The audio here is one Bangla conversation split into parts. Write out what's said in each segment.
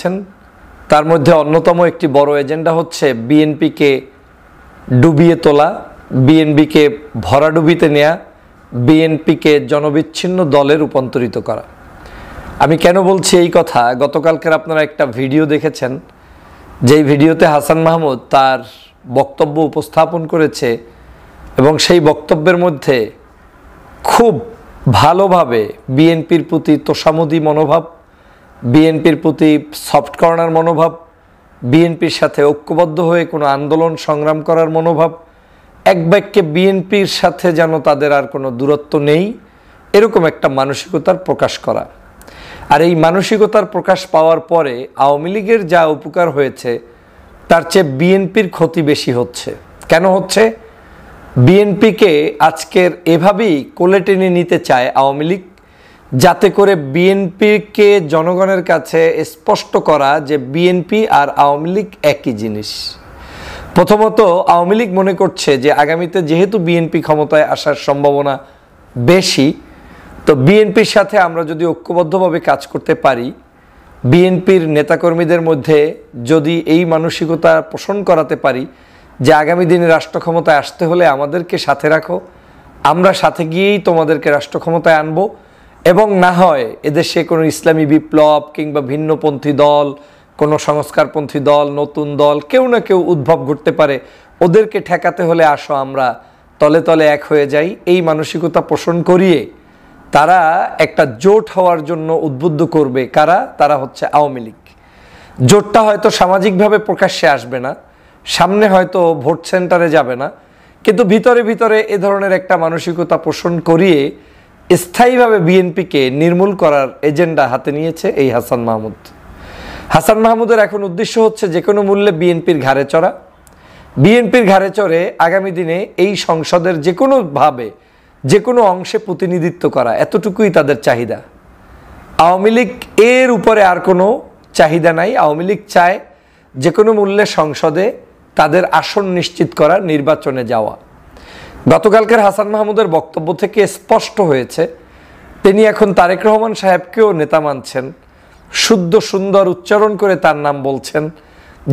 নিয়েছেন। তার মধ্যে অন্যতম একটি বড় এজেন্ডা হচ্ছে বিএনপিকে ডুবিয়ে তোলা, বিএনপিকে ভরাডুবিতে নেয়া, বিএনপিকে জনবিচ্ছিন্ন দলে রূপান্তরিত করা। আমি কেন বলছি এই কথা, গতকালকের আপনারা একটা ভিডিও দেখেছেন, যেই ভিডিওতে হাসান মাহমুদ তার বক্তব্য উপস্থাপন করেছে এবং সেই বক্তব্যের মধ্যে খুব ভালোভাবে বিএনপির প্রতি তোষামোদী মনোভাব, বিএনপির প্রতি সফট কর্নার মনোভাব, বিএনপির সাথে ঐক্যবদ্ধ হয়ে কোনো আন্দোলন সংগ্রাম করার মনোভাব, এক বাক্যে বিএনপির সাথে যেন তাদের আর কোনো দূরত্ব নেই, এরকম একটা মানসিকতার প্রকাশ করা। আর এই মানসিকতার প্রকাশ পাওয়ার পরে আওয়ামী লীগের যা উপকার হয়েছে তার চেয়ে বিএনপির ক্ষতি বেশি হচ্ছে। কেন হচ্ছে? বিএনপিকে আজকের এভাবেই কোলে টেনে নিতে চায় আওয়ামী লীগ, যাতে করে বিএনপিকে জনগণের কাছে স্পষ্ট করা যে বিএনপি আর আওয়ামী লীগ একই জিনিস। প্রথমত, আওয়ামী লীগ মনে করছে যে আগামীতে যেহেতু বিএনপি ক্ষমতায় আসার সম্ভাবনা বেশি, তো বিএনপির সাথে আমরা যদি ঐক্যবদ্ধভাবে কাজ করতে পারি, বিএনপির নেতাকর্মীদের মধ্যে যদি এই মানসিকতা পোষণ করাতে পারি যে আগামী দিনে রাষ্ট্র ক্ষমতায় আসতে হলে আমাদেরকে সাথে রাখো, আমরা সাথে গিয়েই তোমাদেরকে রাষ্ট্র ক্ষমতায় আনবো, এবং না হয় এদেশে কোনো ইসলামী বিপ্লব কিংবা ভিন্নপন্থী দল, কোনো সংস্কারপন্থী দল, নতুন দল, কেউ না কেউ উদ্ভব ঘটতে পারে, ওদেরকে ঠেকাতে হলে আসো আমরা তলে তলে এক হয়ে যাই, এই মানসিকতা পোষণ করিয়ে তারা একটা জোট হওয়ার জন্য উদ্বুদ্ধ করবে। কারা? তারা হচ্ছে আওয়ামী লীগ। জোটটা হয়তো সামাজিকভাবে প্রকাশ্যে আসবে না, সামনে হয়তো ভোট সেন্টারে যাবে না, কিন্তু ভিতরে ভিতরে এ ধরনের একটা মানসিকতা পোষণ করিয়ে স্থায়ীভাবে বিএনপিকে নির্মূল করার এজেন্ডা হাতে নিয়েছে এই হাসান মাহমুদ। হাসান মাহমুদের এখন উদ্দেশ্য হচ্ছে যে কোনো মূল্যে বিএনপির ঘাড়ে চড়া, বিএনপির ঘাড়ে চড়ে আগামী দিনে এই সংসদের যে কোনোভাবে যে কোনো অংশে প্রতিনিধিত্ব করা, এতটুকুই তাদের চাহিদা। আওয়ামী লীগ এর উপরে আর কোনো চাহিদা নাই। আওয়ামী লীগ চায় যে কোনো মূল্যে সংসদে তাদের আসন নিশ্চিত করা, নির্বাচনে যাওয়া। গতকালকের হাসান মাহমুদের বক্তব্য থেকে স্পষ্ট হয়েছে তিনি এখন তারেক রহমান সাহেবকেও নেতা মানছেন, শুদ্ধ সুন্দর উচ্চারণ করে তার নাম বলছেন।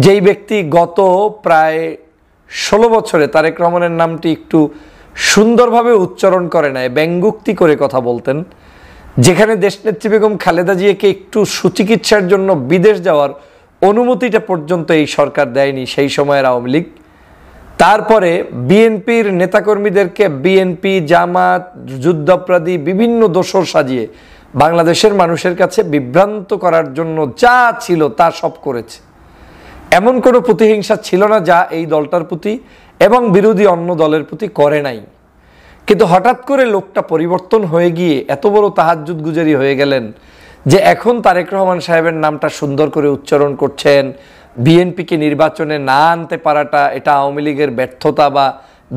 যেই ব্যক্তি গত প্রায় 16 বছরে তারেক রহমানের নামটি একটু সুন্দরভাবে উচ্চারণ করে নাই, ব্যঙ্গুক্তি করে কথা বলতেন, যেখানে দেশনেত্রী বেগম খালেদা জিয়াকে একটু সুচিকিৎসার জন্য বিদেশ যাওয়ার অনুমতিটা পর্যন্ত এই সরকার দেয়নি সেই সময়ের আওয়ামী লীগ। তারপরে বিএনপির নেতাকর্মীদেরকে বিএনপি, জামাত, যুদ্ধাপরাধী বিভিন্ন দোসর সাজিয়ে বাংলাদেশের মানুষের কাছে বিভ্রান্ত করার জন্য যা ছিল তা সব করেছে। এমন কোনো প্রতিহিংসা ছিল না যা এই দলটার প্রতি এবং বিরোধী অন্য দলের প্রতি করে নাই। কিন্তু হঠাৎ করে লোকটা পরিবর্তন হয়ে গিয়ে এত বড় তাহাজ্জুদ গুজারি হয়ে গেলেন যে এখন তারেক রহমান সাহেবের নামটা সুন্দর করে উচ্চারণ করছেন। বিএনপিকে নির্বাচনে না আনতে পারাটা এটা আওয়ামী লীগের ব্যর্থতা বা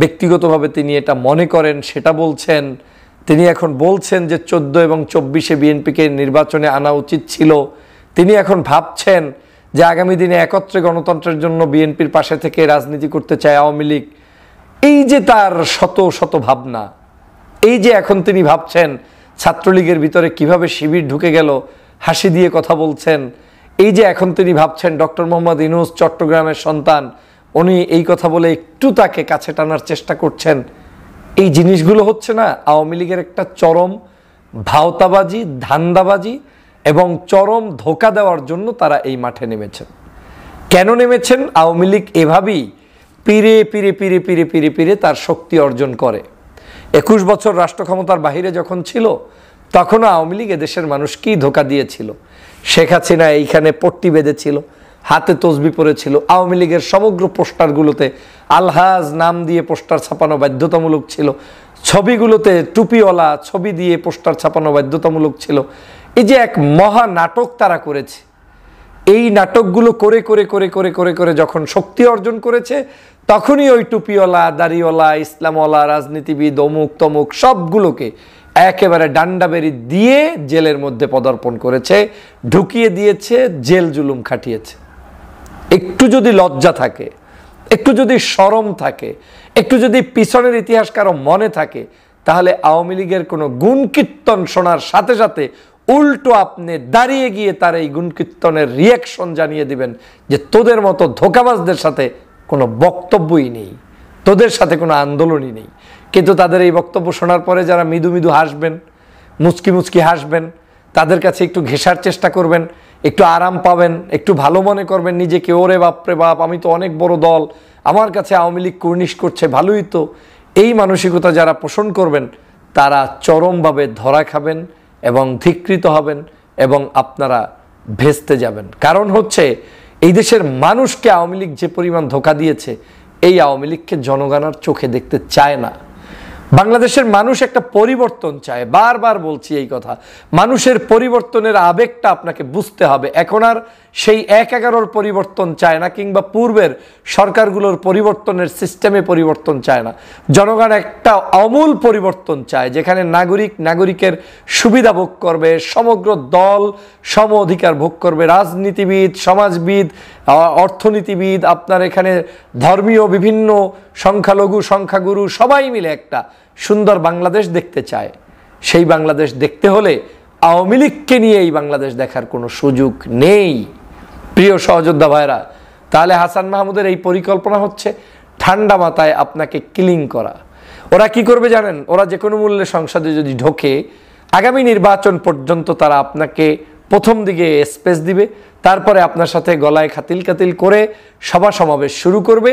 ব্যক্তিগতভাবে তিনি এটা মনে করেন সেটা বলছেন। তিনি এখন বলছেন যে 14 এবং 24-এ বিএনপিকে নির্বাচনে আনা উচিত ছিল। তিনি এখন ভাবছেন যে আগামী দিনে একত্রে গণতন্ত্রের জন্য বিএনপির পাশে থেকে রাজনীতি করতে চায় আওয়ামী লীগ। এই যে তার শত শত ভাবনা, এই যে এখন তিনি ভাবছেন ছাত্রলীগের ভিতরে কিভাবে শিবির ঢুকে গেল, হাসি দিয়ে কথা বলছেন। এই যে এখন তিনি ভাবছেন ডক্টর মোহাম্মদ ইউনূস চট্টগ্রামের সন্তান, উনি এই কথা বলে একটু তাকে কাছে টানার চেষ্টা করছেন। এই জিনিসগুলো হচ্ছে না আওয়ামী লীগের একটা চরম ভাওতাবাজি, ধান্দাবাজি এবং চরম ধোঁকা দেওয়ার জন্য তারা এই মাঠে নেমেছেন। কেন নেমেছেন? আওয়ামী লীগ এভাবেই পিরে পিরে পিরে পিরে পিরে পিরে তার শক্তি অর্জন করে। 21 বছর রাষ্ট্র ক্ষমতার বাহিরে যখন ছিল তখনও আওয়ামী লীগ এদেশের মানুষকেই ধোঁকা দিয়েছিল। শেখ হাসিনা এইখানে পট্টি বেঁধেছিল, হাতে তসবি পরেছিল। আওয়ামী লীগের সমগ্র পোস্টারগুলোতে আলহাজ নাম দিয়ে পোস্টার ছাপানো বাধ্যতামূলক ছিল, ছবিগুলোতে টুপিওয়ালা ছবি দিয়ে পোস্টার ছাপানো বাধ্যতামূলক ছিল। এই যে এক মহা নাটক তারা করেছে, এই নাটকগুলো করে করে করে করে করে করে যখন শক্তি অর্জন করেছে তখনই ওই টুপিওয়ালা, দাড়িওয়ালা, ইসলামওয়ালা, রাজনীতিবিদ, অমুক তমুক সবগুলোকে একেবারে ডান্ডাবেরি দিয়ে জেলের মধ্যে পদার্পণ করেছে, ঢুকিয়ে দিয়েছে, জেল জুলুম খাটিয়েছে। একটু যদি লজ্জা থাকে, একটু যদি শরম থাকে, একটু যদি পিছনের ইতিহাস কারো মনে থাকে, তাহলে আওয়ামী লীগের কোনো গুণ কীর্তন শোনার সাথে সাথে উল্টো আপনি দাঁড়িয়ে গিয়ে তার এই গুণকীর্তনের রিয়াকশন জানিয়ে দিবেন যে তোদের মতো ধোঁকাবাজদের সাথে কোনো বক্তব্যই নেই, তোদের সাথে কোনো আন্দোলনই নেই। কিন্তু তাদের এই বক্তব্য শোনার পরে যারা মৃদু মৃদু হাসবেন, মুচকি মুচকি হাসবেন, তাদের কাছে একটু ঘেঁষার চেষ্টা করবেন, একটু আরাম পাবেন, একটু ভালো মনে করবেন নিজেকে, ওরে বাপরে বাপ আমি তো অনেক বড় দল, আমার কাছে আওয়ামী লীগ কুর্নিশ করছে, ভালোই তো, এই মানসিকতা যারা পোষণ করবেন তারা চরমভাবে ধরা খাবেন এবং ধিক্কৃত হবেন এবং আপনারা ভেস্তে যাবেন। কারণ হচ্ছে এই দেশের মানুষকে আওয়ামী লীগ যে পরিমাণ ধোঁকা দিয়েছে, এই আওয়ামী লীগকে জনগণ আর চোখে দেখতে চায় না। বাংলাদেশের মানুষ একটা পরিবর্তন চায়, বারবার বলছি এই কথা। মানুষের পরিবর্তনের আবেগটা আপনাকে বুঝতে হবে। এখন আর সেই ১-১১-র পরিবর্তন চায় না, কিংবা পূর্বের সরকারগুলোর পরিবর্তনের সিস্টেমে পরিবর্তন চায় না। জনগণ একটা আমূল পরিবর্তন চায়, যেখানে নাগরিকের সুবিধা ভোগ করবে, সমগ্র দল সম অধিকার ভোগ করবে, রাজনীতিবিদ, সমাজবিদ, অর্থনীতিবিদ, আপনার এখানে ধর্মীয় বিভিন্ন সংখ্যালঘু সংখ্যাগুরু সবাই মিলে একটা সুন্দর বাংলাদেশ দেখতে চায়। সেই বাংলাদেশ দেখতে হলে আওয়ামী লীগকে নিয়ে এই বাংলাদেশ দেখার কোনো সুযোগ নেই। প্রিয় সহযোদ্ধা ভাইরা, তাহলে হাসান মাহমুদের এই পরিকল্পনা হচ্ছে ঠান্ডা মাথায় আপনাকে কিলিং করা। ওরা কি করবে জানেন? ওরা যে কোনো মূল্যে সংসদে যদি ঢোকে, আগামী নির্বাচন পর্যন্ত তারা আপনাকে প্রথম দিকে স্পেস দিবে, তারপরে আপনার সাথে গলায় খাতিল কাতিল করে সভা সমাবেশ শুরু করবে,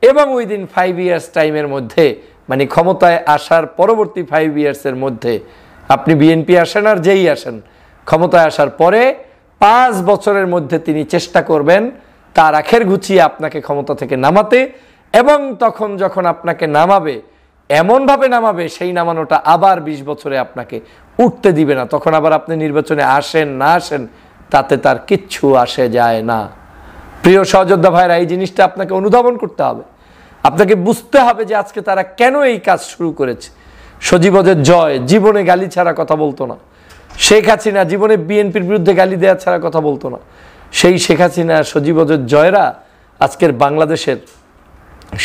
এবং ওই দিন 5 ইয়ার্স টাইমের মধ্যে, মানে ক্ষমতায় আসার পরবর্তী 5 ইয়ার্সের মধ্যে, আপনি বিএনপি আসেন আর যেই আসেন, ক্ষমতায় আসার পরে 5 বছরের মধ্যে তিনি চেষ্টা করবেন তার আখের গুছিয়ে আপনাকে ক্ষমতা থেকে নামাতে, এবং তখন যখন আপনাকে নামাবে এমনভাবে নামাবে, সেই নামানোটা আবার 20 বছরে আপনাকে উঠতে দিবে না। তখন আবার আপনি নির্বাচনে আসেন না আসেন তাতে তার কিচ্ছু আসে যায় না। প্রিয় সহযোদ্ধা ভাইরা, এই জিনিসটা আপনাকে অনুধাবন করতে হবে। আপনাকে বুঝতে হবে যে আজকে তারা কেন এই কাজ শুরু করেছে। সজীবদের জয় জীবনে গালি ছাড়া কথা বলতো না, শেখ হাসিনা জীবনে বিএনপির বিরুদ্ধে গালি দেওয়া ছাড়া কথা বলতো না। সেই শেখ হাসিনা, সজীবদের জয়রা আজকের বাংলাদেশের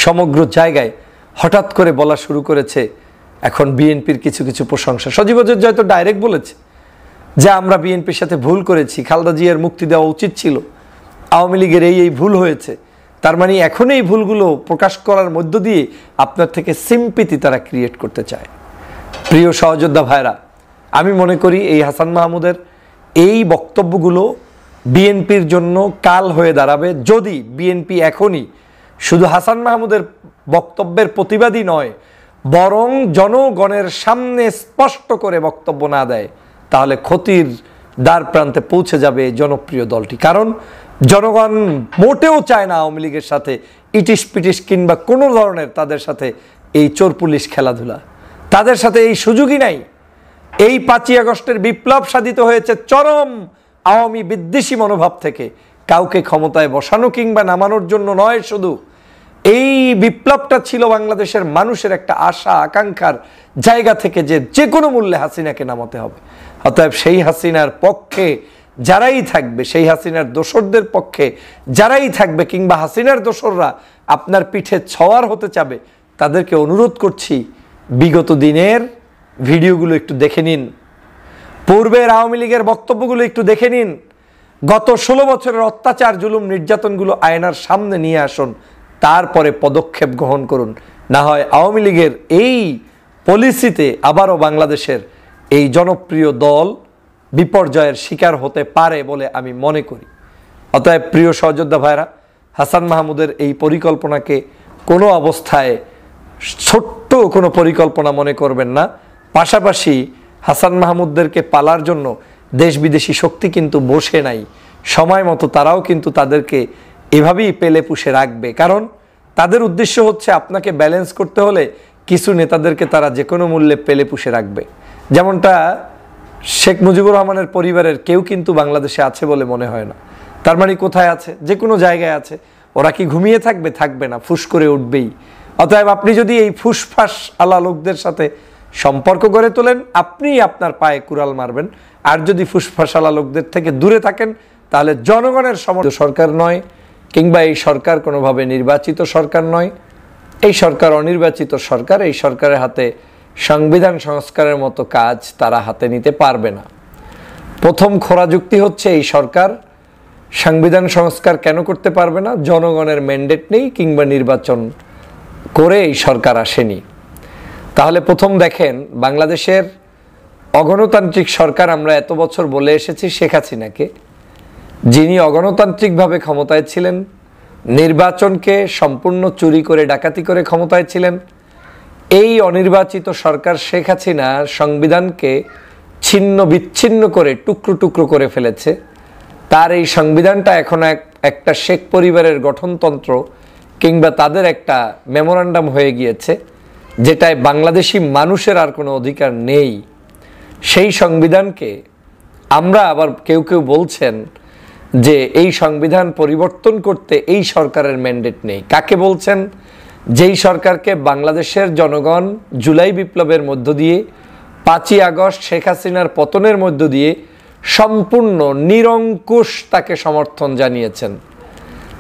সমগ্র জায়গায় হঠাৎ করে বলা শুরু করেছে এখন বিএনপির কিছু কিছু প্রশংসা। সজীবদের জয় তো ডাইরেক্ট বলেছে যে আমরা বিএনপির সাথে ভুল করেছি, খালেদা জিয়ার মুক্তি দেওয়া উচিত ছিল, আওয়ামী লীগের এই ভুল হয়েছে। তার মানে এখন এই ভুলগুলো প্রকাশ করার মধ্য দিয়ে আপনার থেকে সিম্পিতি তারা ক্রিয়েট করতে চায়। প্রিয় সহযোদ্ধা ভাইরা, আমি মনে করি এই হাসান মাহমুদের এই বক্তব্যগুলো বিএনপির জন্য কাল হয়ে দাঁড়াবে, যদি বিএনপি এখনই শুধু হাসান মাহমুদের বক্তব্যের প্রতিবাদী নয়, বরং জনগণের সামনে স্পষ্ট করে বক্তব্য না দেয়, তাহলে ক্ষতির দ্বার প্রান্তে পৌঁছে যাবে জনপ্রিয় দলটি। কারণ জনগণ মোটেও চায় না আওয়ামী লীগের সাথে ইটিস পিটিস কিংবা কোনো ধরনের তাদের সাথে এই চোর পুলিশ খেলাধুলা, তাদের সাথে এই সুযোগই নাই। এই 5ই আগস্টের বিপ্লব সাধিত হয়েছে চরম আওয়ামী বিদ্বেষী মনোভাব থেকে, কাউকে ক্ষমতায় বসানো কিংবা নামানোর জন্য নয়। শুধু এই বিপ্লবটা ছিল বাংলাদেশের মানুষের একটা আশা আকাঙ্ক্ষার জায়গা থেকে যে কোনো মূল্যে হাসিনাকে নামাতে হবে। অতএব সেই হাসিনার পক্ষে যারাই থাকবে, সেই হাসিনার দোসরদের পক্ষে যারাই থাকবে, কিংবা হাসিনার দোসররা আপনার পিঠে ছোঁয়ার হতে চাবে, তাদেরকে অনুরোধ করছি বিগত দিনের ভিডিওগুলো একটু দেখে নিন, পূর্বের আওয়ামী লীগের বক্তব্যগুলো একটু দেখে নিন, গত 16 বছরের অত্যাচার জুলুম নির্যাতনগুলো আয়নার সামনে নিয়ে আসুন, তারপরে পদক্ষেপ গ্রহণ করুন। না হয় আওয়ামী লীগের এই পলিসিতে আবারও বাংলাদেশের এই জনপ্রিয় দল বিপর্যয়ের শিকার হতে পারে বলে আমি মনে করি। অতএব প্রিয় সহযোদ্ধা ভাইরা, হাসান মাহমুদের এই পরিকল্পনাকে কোনো অবস্থায় ছোট্ট কোনো পরিকল্পনা মনে করবেন না। পাশাপাশি হাসান মাহমুদদেরকে পালার জন্য দেশ বিদেশি শক্তি কিন্তু বসে নাই, সময় মতো তারাও কিন্তু তাদেরকে এভাবেই পেলে পুষে রাখবে। কারণ তাদের উদ্দেশ্য হচ্ছে আপনাকে ব্যালেন্স করতে হলে কিছু নেতাদেরকে তারা যে কোনো মূল্যে পেলে পুষে রাখবে। যেমনটা শেখ মুজিবুর রহমানের পরিবারের কেউ কিন্তু বাংলাদেশে আছে বলে মনে হয় না। তার মানে কোথায় আছে? যে কোনো জায়গায় আছে। ওরা কি ঘুমিয়ে থাকবে? থাকবে না, ফুস করে উঠবেই। অতএব আপনি যদি এই ফুসফাস আলা লোকদের সাথে সম্পর্ক গড়ে তোলেন, আপনিই আপনার পায়ে কুড়াল মারবেন। আর যদি ফুসফাস আলা লোকদের থেকে দূরে থাকেন, তাহলে জনগণের সমর্থিত সরকার নয়, কিংবা এই সরকার কোনোভাবে নির্বাচিত সরকার নয়, এই সরকার অনির্বাচিত সরকার। এই সরকারের হাতে সংবিধান সংস্কারের মতো কাজ তারা হাতে নিতে পারবে না। প্রথম খোরা যুক্তি হচ্ছে এই সরকার সংবিধান সংস্কার কেন করতে পারবে না? জনগণের ম্যান্ডেট নেই কিংবা নির্বাচন করে এই সরকার আসেনি। তাহলে প্রথম দেখেন, বাংলাদেশের অগণতান্ত্রিক সরকার আমরা এত বছর বলে এসেছি শেখ হাসিনাকে, যিনি অগণতান্ত্রিকভাবে ক্ষমতায় ছিলেন, নির্বাচনকে সম্পূর্ণ চুরি করে ডাকাতি করে ক্ষমতায় ছিলেন। এই অনির্বাচিত সরকার শেখ হাসিনা সংবিধানকে ছিন্ন বিচ্ছিন্ন করে টুকরো টুকরো করে ফেলেছে। তার এই সংবিধানটা এখন একটা শেখ পরিবারের গঠনতন্ত্র কিংবা তাদের একটা মেমোরান্ডাম হয়ে গিয়েছে, যেটায় বাংলাদেশি মানুষের আর কোনো অধিকার নেই। সেই সংবিধানকে আমরা আবার কেউ কেউ বলছেন যে এই সংবিধান পরিবর্তন করতে এই সরকারের ম্যান্ডেট নেই। কাকে বলছেন? যেই সরকারকে বাংলাদেশের জনগণ জুলাই বিপ্লবের মধ্য দিয়ে 5ই আগস্ট শেখ হাসিনার পতনের মধ্য দিয়ে সম্পূর্ণ নিরঙ্কুশ তাকে সমর্থন জানিয়েছেন।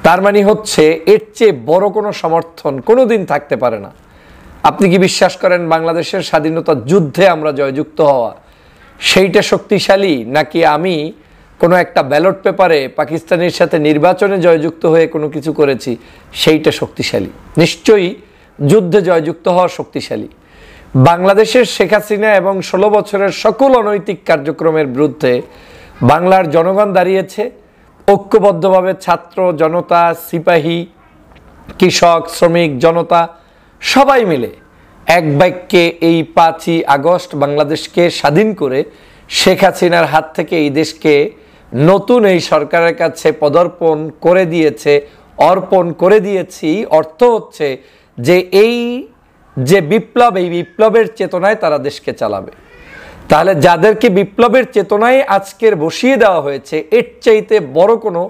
তার মানে হচ্ছে এর চেয়ে বড় কোনো সমর্থন কোনোদিন থাকতে পারে না। আপনি কি বিশ্বাস করেন বাংলাদেশের স্বাধীনতা যুদ্ধে আমরা জয়যুক্ত হওয়া সেইটা শক্তিশালী, নাকি আমি কোনো একটা ব্যালট পেপারে পাকিস্তানের সাথে নির্বাচনে জয়যুক্ত হয়ে কোনো কিছু করেছি সেইটা শক্তিশালী? নিশ্চয়ই যুদ্ধে জয়যুক্ত হওয়া শক্তিশালী। বাংলাদেশের শেখ হাসিনা এবং 16 বছরের সকল অনৈতিক কার্যক্রমের বিরুদ্ধে বাংলার জনগণ দাঁড়িয়েছে ঐক্যবদ্ধভাবে। ছাত্র জনতা, সিপাহী, কৃষক, শ্রমিক, জনতা সবাই মিলে এক বাক্যে এই 5ই আগস্ট বাংলাদেশকে স্বাধীন করে শেখ হাসিনার হাত থেকে এই দেশকে নতুন এই সরকারের কাছে পদার্পণ করে দিয়েছে, অর্পণ করে দিয়েছি। অর্থ হচ্ছে যে এই যে বিপ্লব, এই বিপ্লবের চেতনায় তারা দেশকে চালাবে। তাহলে যাদেরকে বিপ্লবের চেতনায় আজকের বসিয়ে দেওয়া হয়েছে, এর চাইতে বড় কোনো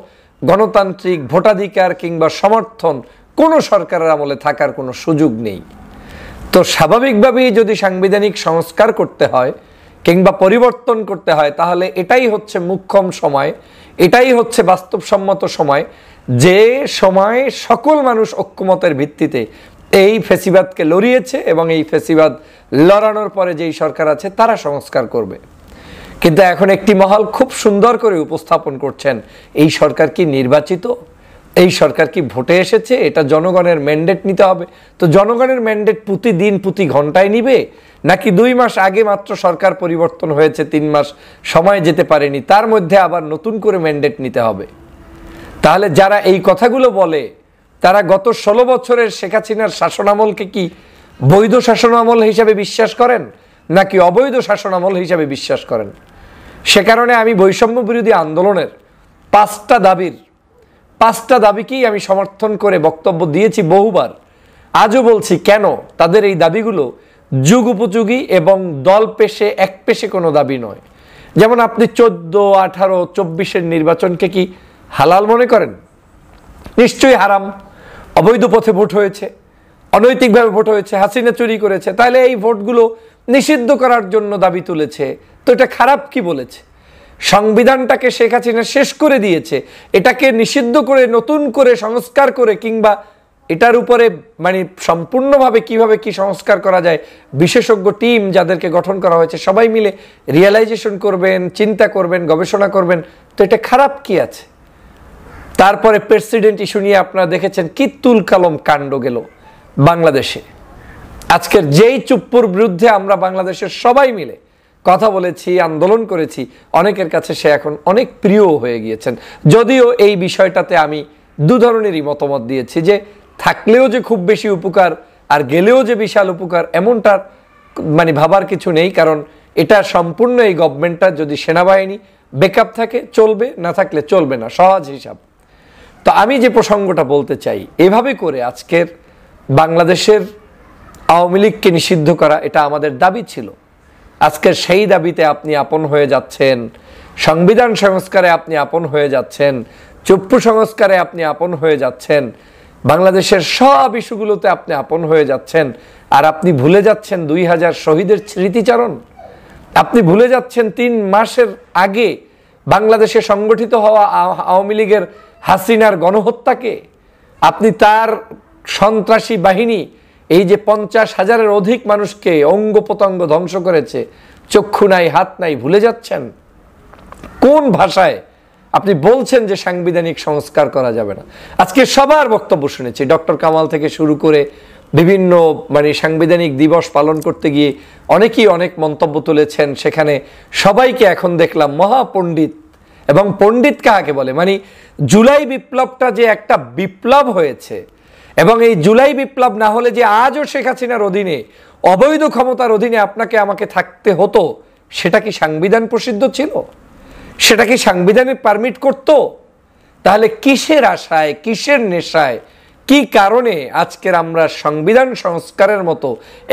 গণতান্ত্রিক ভোটাধিকার কিংবা সমর্থন কোনো সরকারের আমলে থাকার কোনো সুযোগ নেই। তো স্বাভাবিকভাবেই যদি সাংবিধানিক সংস্কার করতে হয় কিংবা পরিবর্তন করতে হয়, তাহলে এটাই হচ্ছে মুখ্যম সময়, এটাই হচ্ছে বাস্তবসম্মত সময়, যে সময় সকল মানুষ ঐক্যমতের ভিত্তিতে এই ফ্যাসিবাদকে লড়িয়েছে এবং এই ফ্যাসিবাদ লড়ানোর পরে যেই সরকার আছে তারা সংস্কার করবে। কিন্তু এখন একটি মহল খুব সুন্দর করে উপস্থাপন করছেন, এই সরকার কি নির্বাচিত? এই সরকার কি ভোটে এসেছে? এটা জনগণের ম্যান্ডেট নিতে হবে। তো জনগণের ম্যান্ডেট প্রতিদিন প্রতি ঘন্টায় নিবে, নাকি 2 মাস আগে মাত্র সরকার পরিবর্তন হয়েছে, 3 মাস সময় যেতে পারেনি, তার মধ্যে আবার নতুন করে ম্যান্ডেট নিতে হবে? তাহলে যারা এই কথাগুলো বলে তারা গত 16 বছরের শেখ হাসিনার শাসনামলকে কি বৈধ শাসনামল হিসাবে বিশ্বাস করেন নাকি অবৈধ শাসনামল হিসাবে বিশ্বাস করেন? সে কারণে আমি বৈষম্য বিরোধী আন্দোলনের 5টা দাবিকেই আমি সমর্থন করে বক্তব্য দিয়েছি বহুবার। আজও বলছি, কেন তাদের এই দাবিগুলো যুগ উপযোগী এবং দল পেশে এক পেশে কোনো দাবি নয়। যেমন আপনি 14, 18, 24-এর নির্বাচনকে কি হালাল মনে করেন? নিশ্চয়ই হারাম। অবৈধ পথে ভোট হয়েছে, অনৈতিকভাবে ভোট হয়েছে, হাসিনা চুরি করেছে। তাহলে এই ভোটগুলো নিষিদ্ধ করার জন্য দাবি তুলেছে, তো এটা খারাপ কি বলেছে? সংবিধানটাকে শেখ হাসিনা শেষ করে দিয়েছে, এটাকে নিষিদ্ধ করে নতুন করে সংস্কার করে কিংবা এটার উপরে মানে সম্পূর্ণভাবে কিভাবে কি সংস্কার করা যায়, বিশেষজ্ঞ টিম যাদেরকে গঠন করা হয়েছে সবাই মিলে রিয়েলাইজেশন করবেন, চিন্তা করবেন, গবেষণা করবেন। তো এটা খারাপ কি আছে? তারপরে প্রেসিডেন্ট ইস্যু নিয়ে আপনারা দেখেছেন কি তুলকালাম কাণ্ড গেল বাংলাদেশে। আজকের যেই চুপ্পুর বিরুদ্ধে আমরা বাংলাদেশের সবাই মিলে কথা বলেছি, আন্দোলন করেছি, অনেকের কাছে সে এখন অনেক প্রিয় হয়ে গিয়েছেন। যদিও এই বিষয়টাতে আমি 2 ধরনেরই মতামত দিয়েছি, যে থাকলেও যে খুব বেশি উপকার আর গেলেও যে বিশাল উপকার এমনটা মানে ভাবার কিছু নেই। কারণ এটা সম্পূর্ণ এই গভর্নমেন্টটা যদি সেনাবাহিনী ব্যাকআপ থাকে চলবে, না থাকলে চলবে না, সহজ হিসাব। তো আমি যে প্রসঙ্গটা বলতে চাই, এভাবে করে আজকের বাংলাদেশের আওয়ামী লীগকে নিষিদ্ধ করা এটা আমাদের দাবি ছিল। আজকের সেই দাবিতে আপনি আপন হয়ে যাচ্ছেন, সংবিধান সংস্কারে আপনি আপন হয়ে যাচ্ছেন, চুপ্পু সংস্কারে আপনি আপন হয়ে যাচ্ছেন, বাংলাদেশের সব ইস্যুগুলোতে আপনি আপন হয়ে যাচ্ছেন। আর আপনি ভুলে যাচ্ছেন 2000 শহীদের স্মৃতিচারণ। আপনি ভুলে যাচ্ছেন 3 মাসের আগে বাংলাদেশে সংগঠিত হওয়া আওয়ামী লীগের হাসিনার গণহত্যাকে। আপনি তার সন্ত্রাসী বাহিনী এই যে 50,000-এর অধিক মানুষকে অঙ্গ প্রত্যঙ্গ ধ্বংস করেছে, চক্ষু নাই হাত নাই, ভুলে যাচ্ছেন। কোন ভাষায় আপনি বলছেন যে সাংবিধানিক সংস্কার করা যাবে না? আজকে সবার বক্তব্য শুনেছি, ডক্টর কামাল থেকে শুরু করে বিভিন্ন সাংবিধানিক দিবস পালন করতে গিয়ে অনেকেই অনেক মন্তব্য তুলেছেন। সেখানে সবাইকে এখন দেখলাম মহাপণ্ডিত, এবং পণ্ডিত কাকে বলে, জুলাই বিপ্লবটা যে একটা বিপ্লব হয়েছে, এবং এই জুলাই বিপ্লব না হলে যে আজও শেখ হাসিনার অধীনে অবৈধ ক্ষমতার অধীনে আপনাকে আমাকে থাকতে হতো, সেটা কি সংবিধান প্রসিদ্ধ ছিল? সেটা কি সংবিধানের পারমিট করত? তাহলে কিসের আশায়, কিসের নেশায়, কি কারণে আজকের আমরা সংবিধান সংস্কারের মতো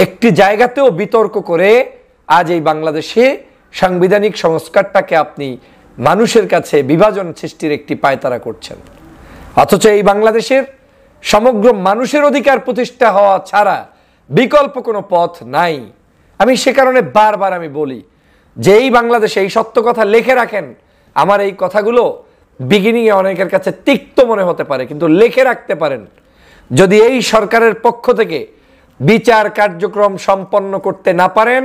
একটি জায়গাতেও বিতর্ক করে আজ এই বাংলাদেশে সাংবিধানিক সংস্কারটাকে আপনি মানুষের কাছে বিভাজন সৃষ্টির একটি পায়তারা করছেন? অথচ এই বাংলাদেশের সমগ্র মানুষের অধিকার প্রতিষ্ঠা হওয়া ছাড়া বিকল্প কোনো পথ নাই। আমি সে কারণে বারবার আমি বলি যে এই বাংলাদেশে এই সত্য কথা লিখে রাখেন। আমার এই কথাগুলো বিগিনিংয়ে অনেকের কাছে তিক্ত মনে হতে পারে, কিন্তু লিখে রাখতে পারেন। যদি এই সরকারের পক্ষ থেকে বিচার কার্যক্রম সম্পন্ন করতে না পারেন,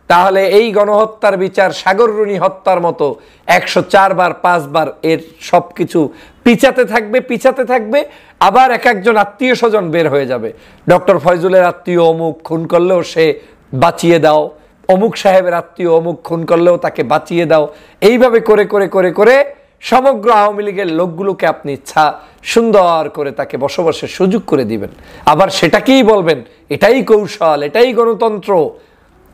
তাহলে এই গণহত্যার বিচার সাগররুনি হত্যার মতো 104 বার 5 বার এর সব কিছু পিছাতে থাকবে। আবার এক একজন আত্মীয় স্বজন বের হয়ে যাবে। ডক্টর ফয়জুলের আত্মীয় অমুক খুন করলেও সে বাঁচিয়ে দাও, অমুক সাহেবের আত্মীয় অমুক খুন করলেও তাকে বাঁচিয়ে দাও। এইভাবে করে করে করে করে সমগ্র আওয়ামী লীগের লোকগুলোকে আপনি সুন্দর করে তাকে বসবাসের সুযোগ করে দিবেন। আবার সেটাকেই বলবেন এটাই কৌশল, এটাই গণতন্ত্র,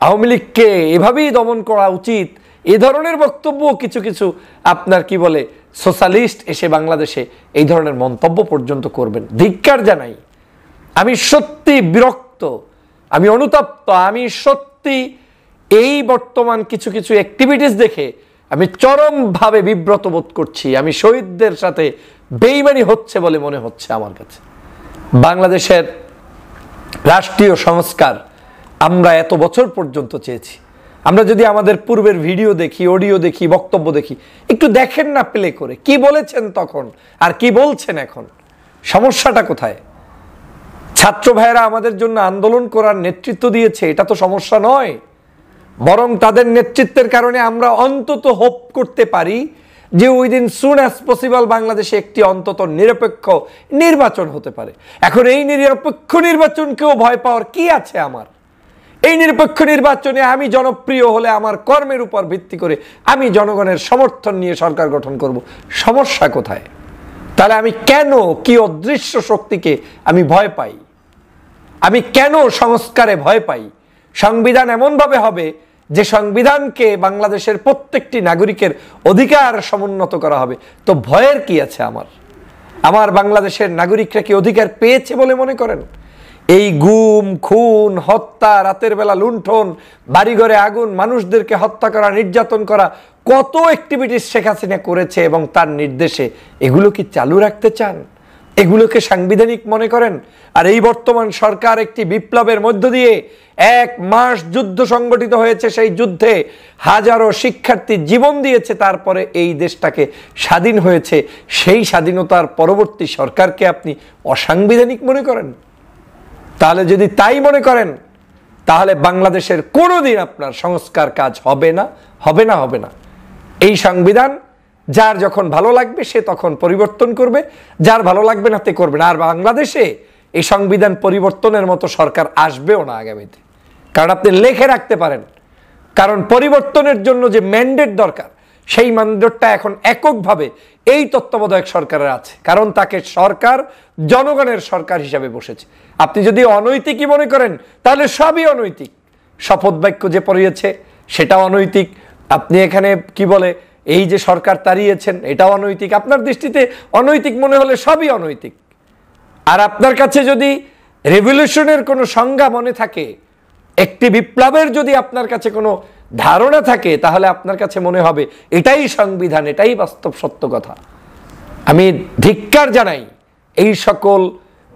আওয়ামী লীগকে এভাবেই দমন করা উচিত। এ ধরনের বক্তব্য কিছু কিছু আপনার সোশ্যালিস্ট এসে বাংলাদেশে এই ধরনের মন্তব্য পর্যন্ত করবেন। ধিক্কার জানাই। আমি সত্যি বিরক্ত, আমি অনুতপ্ত, আমি সত্যি এই বর্তমান কিছু কিছু অ্যাক্টিভিটিস দেখে আমি চরমভাবে বিব্রত বোধ করছি। আমি শহীদদের সাথে বেইমানি হচ্ছে বলে মনে হচ্ছে আমার কাছে। বাংলাদেশের রাষ্ট্রীয় সংস্কার আমরা এত বছর পর্যন্ত চেয়েছি। আমরা যদি আমাদের পূর্বের ভিডিও দেখি, অডিও দেখি, বক্তব্য দেখি, একটু দেখেন না প্লে করে, কি বলেছেন তখন আর কি বলছেন এখন, সমস্যাটা কোথায়? ছাত্র ভাইয়েরা আমাদের জন্য আন্দোলন করার নেতৃত্ব দিয়েছে, এটা তো সমস্যা নয়। বরং তাদের নেতৃত্বের কারণে আমরা অন্তত হোপ করতে পারি যে ওই দিন সুন অ্যাজ পসিবল বাংলাদেশে একটি অন্তত নিরপেক্ষ নির্বাচন হতে পারে। এখন এই নিরপেক্ষ নির্বাচনকেও ভয় পাওয়ার কি আছে আমার? এই নিরপেক্ষ নির্বাচনে আমি জনপ্রিয় হলে আমার কর্মের উপর ভিত্তি করে আমি জনগণের সমর্থন নিয়ে সরকার গঠন করব। সমস্যা কোথায়? তাহলে আমি কেন, কি অদৃশ্য শক্তিকে আমি ভয় পাই? আমি কেন সংস্কারে ভয় পাই? সংবিধান এমনভাবে হবে যে সংবিধানকে বাংলাদেশের প্রত্যেকটি নাগরিকের অধিকার সমুন্নত করা হবে। তো ভয়ের কি আছে আমার? আমার বাংলাদেশের নাগরিকরা কি অধিকার পেয়েছে বলে মনে করেন? এই গুম, খুন, হত্যা, রাতের বেলা লুণ্ঠন, বাড়িঘরে আগুন, মানুষদেরকে হত্যা করা, নির্যাতন করা, কত অ্যাক্টিভিটিস শেখ হাসিনা করেছে এবং তার নির্দেশে, এগুলো কি চালু রাখতে চান? এগুলোকে সাংবিধানিক মনে করেন? আর এই বর্তমান সরকার একটি বিপ্লবের মধ্য দিয়ে 1 মাস যুদ্ধ সংগঠিত হয়েছে, সেই যুদ্ধে হাজারো শিক্ষার্থী জীবন দিয়েছে, তারপরে এই দেশটাকে স্বাধীন হয়েছে। সেই স্বাধীনতার পরবর্তী সরকারকে আপনি অসাংবিধানিক মনে করেন? তাহলে যদি তাই মনে করেন, তাহলে বাংলাদেশের কোনোদিন আপনার সংস্কার কাজ হবে না, হবে না, হবে না। এই সংবিধান যার যখন ভালো লাগবে সে তখন পরিবর্তন করবে, যার ভালো লাগবে না তে করবে না। আর বাংলাদেশে এই সংবিধান পরিবর্তনের মতো সরকার আসবেও না আগামীতে। কারণ আপনি লিখে রাখতে পারেন, কারণ পরিবর্তনের জন্য যে ম্যান্ডেট দরকার, সেই ম্যান্ডেটটা এখন এককভাবে এই তত্ত্বাবধায়ক সরকারের আছে, কারণ তাকে সরকার জনগণের সরকার হিসাবে বসেছে। আপনি যদি অনৈতিকই মনে করেন তাহলে সবই অনৈতিক। শপথ বাক্য যে পড়িয়েছে সেটাও অনৈতিক। আপনি এখানে এই যে সরকার তাড়িয়েছেন এটাও অনৈতিক। আপনার দৃষ্টিতে অনৈতিক মনে হলে সবই অনৈতিক। আর আপনার কাছে যদি রেভলিউশনের কোনো সংজ্ঞা মনে থাকে, একটি বিপ্লবের যদি আপনার কাছে কোনো ধারণা থাকে, তাহলে আপনার কাছে মনে হবে এটাই সংবিধান, এটাই বাস্তব সত্য কথা। আমি ধিক্কার জানাই এই সকল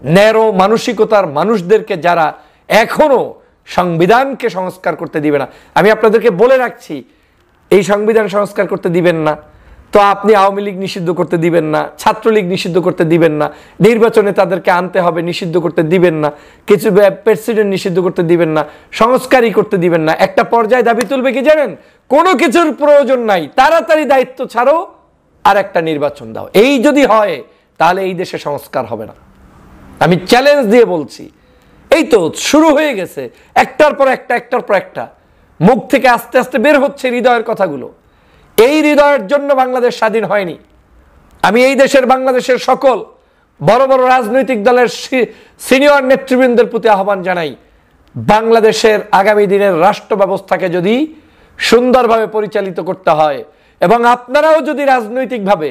ন্যারো মানসিকতার মানুষদেরকে যারা এখনো সংবিধানকে সংস্কার করতে দিবে না। আমি আপনাদেরকে বলে রাখছি, এই সংবিধান সংস্কার করতে দিবেন না তো আপনি আওয়ামী লীগ নিষিদ্ধ করতে দিবেন না, ছাত্রলীগ নিষিদ্ধ করতে দিবেন না, নির্বাচনে তাদেরকে আনতে হবে নিষিদ্ধ করতে দিবেন না, কিছু প্রেসিডেন্ট নিষিদ্ধ করতে দিবেন না, সংস্কারই করতে দিবেন না। একটা পর্যায়ে দাবি তুলবে কি জানেন? কোনো কিছুর প্রয়োজন নাই, তাড়াতাড়ি দায়িত্ব ছাড়ো আর একটা নির্বাচন দাও। এই যদি হয় তাহলে এই দেশে সংস্কার হবে না। আমি চ্যালেঞ্জ দিয়ে বলছি। এই তো শুরু হয়ে গেছে, একটার পর একটা মুখ থেকে আস্তে আস্তে বের হচ্ছে হৃদয়ের কথাগুলো। এই হৃদয়ের জন্য বাংলাদেশ স্বাধীন হয়নি। আমি এই দেশের বাংলাদেশের সকল বড় বড় রাজনৈতিক দলের সিনিয়র নেতৃবৃন্দের প্রতি আহ্বান জানাই, বাংলাদেশের আগামী দিনের রাষ্ট্র ব্যবস্থাকে যদি সুন্দরভাবে পরিচালিত করতে হয় এবং আপনারাও যদি রাজনৈতিকভাবে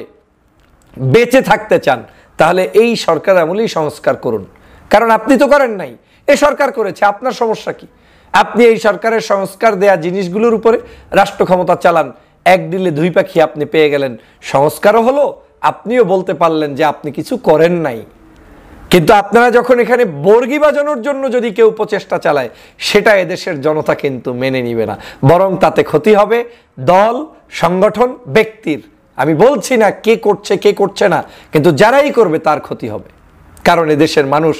বেঁচে থাকতে চান, তাহলে এই সরকার আমলেই সংস্কার করুন। কারণ আপনি তো করেন নাই, এ সরকার করেছে, আপনার সমস্যা কি? আপনি এই সরকারের সংস্কার দেয়া জিনিসগুলোর উপরে রাষ্ট্র ক্ষমতা চালান, এক ডিলে দুই পাখি আপনি পেয়ে গেলেন, সংস্কারও হলো, আপনিও বলতে পারলেন যে আপনি কিছু করেন নাই। কিন্তু আপনারা যখন এখানে বর্গি বাজানোর জন্য যদি কেউ প্রচেষ্টা চালায়, সেটা এদেশের জনতা কিন্তু মেনে নিবে না, বরং তাতে ক্ষতি হবে দল, সংগঠন, ব্যক্তির। আমি বলছি না কে করছে কে করছে না, কিন্তু যারাই করবে তার ক্ষতি হবে। কারণ এদেশের মানুষ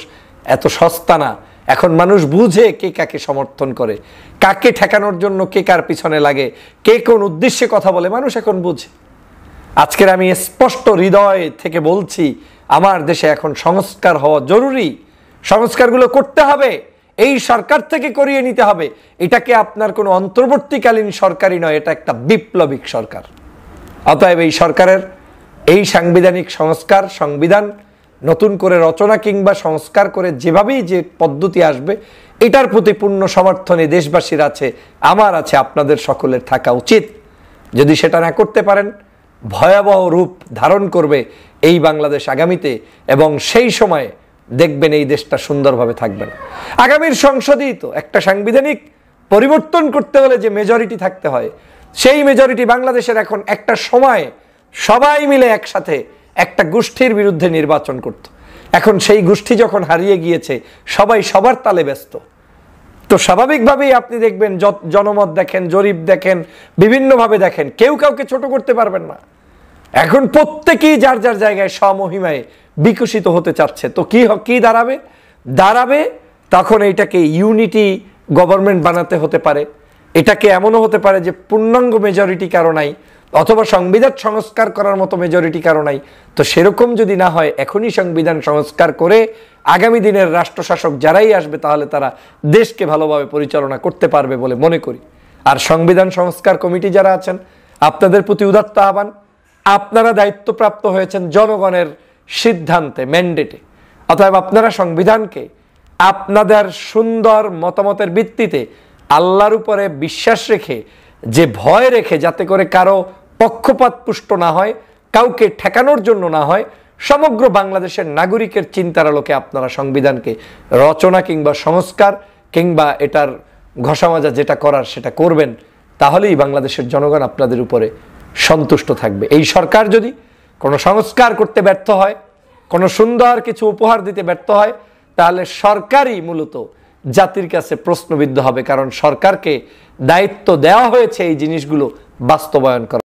এত সস্তা না। এখন মানুষ বুঝে কে কাকে সমর্থন করে, কাকে ঠেকানোর জন্য কে কার পিছনে লাগে, কে কোন উদ্দেশ্যে কথা বলে, মানুষ এখন বুঝে। আজকের আমি স্পষ্ট হৃদয় থেকে বলছি, আমার দেশে এখন সংস্কার হওয়া জরুরি। সংস্কারগুলো করতে হবে, এই সরকার থেকে করিয়ে নিতে হবে। এটাকে আপনার কোনো অন্তর্বর্তীকালীন সরকারই নয়, এটা একটা বিপ্লবিক সরকার। অতএব এই সরকারের এই সাংবিধানিক সংস্কার, সংবিধান নতুন করে রচনা কিংবা সংস্কার করে যেভাবেই যে পদ্ধতি আসবে, এটার প্রতি পূর্ণ সমর্থনে দেশবাসীর আছে, আমার আছে, আপনাদের সকলের থাকা উচিত। যদি সেটা না করতে পারেন, ভয়াবহ রূপ ধারণ করবে এই বাংলাদেশ আগামীতে, এবং সেই সময়ে দেখবেন এই দেশটা সুন্দরভাবে থাকবে না। আগামীর সংসদেই তো একটা সাংবিধানিক পরিবর্তন করতে হলে যে মেজরিটি থাকতে হয়, সেই মেজরিটি বাংলাদেশের এখন একটা সময় সবাই মিলে একসাথে একটা গোষ্ঠীর বিরুদ্ধে নির্বাচন করত। এখন সেই গোষ্ঠী যখন হারিয়ে গিয়েছে, সবাই সবার তালে ব্যস্ত। তো স্বাভাবিকভাবেই আপনি দেখবেন, জনমত দেখেন, জরিপ দেখেন, বিভিন্নভাবে দেখেন, কেউ কাউকে ছোট করতে পারবেন না। এখন প্রত্যেকেই যার যার জায়গায় স্বমহিমায় বিকশিত হতে চাচ্ছে। তো কি দাঁড়াবে তখন এইটাকে ইউনিটি গভর্নমেন্ট বানাতে হতে পারে। এটাকে এমনও হতে পারে যে পূর্ণাঙ্গ মেজরিটি কারো নাই, অথবা সংবিধান সংস্কার করার মতো মেজরিটি কারো নাই। তো সেরকম যদি না হয়, এখনই সংবিধান সংস্কার করে আগামী দিনের রাষ্ট্রশাসক যারাই আসবে, তাহলে তারা দেশকে ভালোভাবে পরিচালনা করতে পারবে বলে মনে করি। আর সংবিধান সংস্কার কমিটি যারা আছেন, আপনাদের প্রতি উদাত্ত আহ্বান, আপনারা দায়িত্বপ্রাপ্ত হয়েছেন জনগণের সিদ্ধান্তে, ম্যান্ডেটে। অতএব আপনারা সংবিধানকে আপনাদের সুন্দর মতামতের ভিত্তিতে আল্লাহর উপরে বিশ্বাস রেখে, যে ভয় রেখে, যাতে করে কারো পক্ষপাত পুষ্ট না হয়, কাউকে ঠেকানোর জন্য না হয়, সমগ্র বাংলাদেশের নাগরিকের চিন্তার আলোকে আপনারা সংবিধানকে রচনা কিংবা সংস্কার কিংবা এটার ঘষামাজা যেটা করার সেটা করবেন। তাহলেই বাংলাদেশের জনগণ আপনাদের উপরে সন্তুষ্ট থাকবে। এই সরকার যদি কোনো সংস্কার করতে ব্যর্থ হয়, কোনো সুন্দর কিছু উপহার দিতে ব্যর্থ হয়, তাহলে সরকারই মূলত জাতির কাছে প্রশ্নবিদ্ধ হবে। কারণ সরকারকে দায়িত্ব দেওয়া হয়েছে এই জিনিসগুলো বাস্তবায়ন করা।